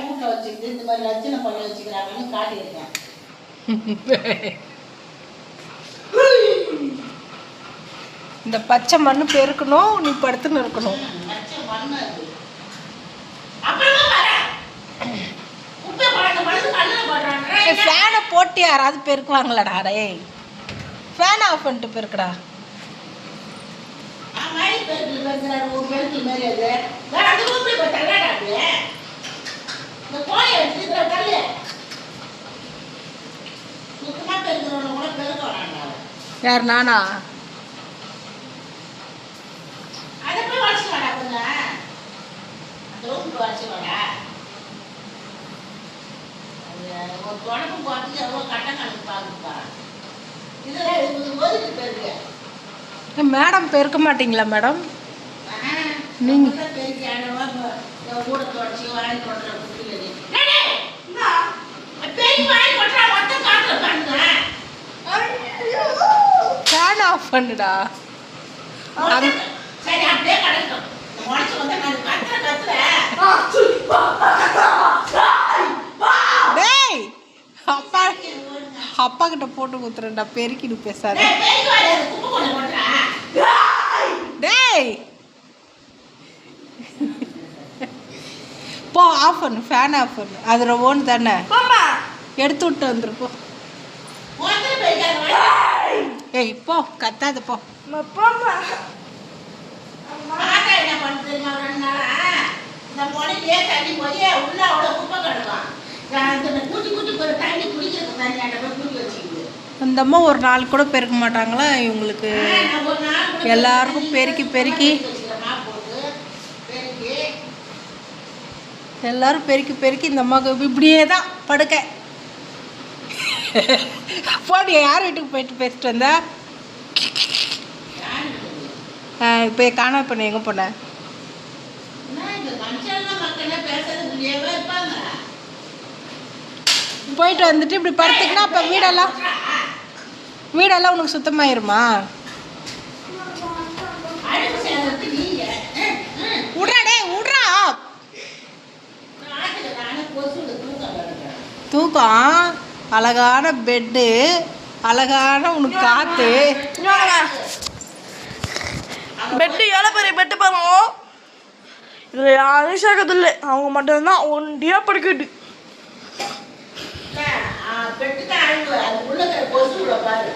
வீட்டில் வச்சுக்கிட்டு இந்த மாதிரி லட்சணை பண்ணி வச்சுக்கிறாங்கன்னு காட்டியிருக்கேன். இந்த பச்சை மண்ணு பெருக்கணும், நீ படுத்துன்னு இருக்கணும். பச்சை மண்ணு அது. ஃபேனை போட்டு யாராவது பெருக்குவாங்களாடா? டே ஃபேன் ஆஃப் பண்ணிட்டு பெருக்குடா. யார் நானா? மேடம் பெருக்க மாட்டீங்களா மேடம்? நீங்க ஃபேன் ஆஃப் பண்ணுடா. டேய் அப்பா அப்பா கிட்ட போட்டு குத்துறேன்டா, பெருக்கிடு பேசாத. டேய் போ ஆஃப் பண்ணு, ஃபேன் ஆஃப் பண்ணு. அது ஓன் தானே, எடுத்து விட்டு வந்துருப்போ. ஏய் போ, கத்தாத போ. அந்த அம்மா ஒரு நாள் கூட பெருக்க மாட்டாங்களா இவங்களுக்கு? எல்லாருக்கும் பெருக்கி பெருக்கி எல்லாரும் பெருக்கி பெருக்கி இந்த அம்மாவுக்கு இப்படியே தான் படுக்க. போடி, யார் வீட்டுக்கு போயிட்டு பேசிட்டு வந்தா? இப்போ காணாம பண்ண எங்கே போன? போயிட்டு வந்துட்டு இப்படி படுத்துக்கினா அப்போ வீடெல்லாம் உனக்கு சுத்தமாயிருமா? விட்றா டே விட்றா. தூக்கம், அழகான பெட்டு, அழகான உனக்கு காற்று. பெட்டு எவ்வளோ பெரிய பெட்டு பாருங்க. இதில் யாரும் சேர்க்கறது இல்லை, அவங்க மட்டும்தான் ஒண்டியாக படுக்கிட்டு. பெட்டுக்கு அழுவு, அது உள்ள கொசு பாரு.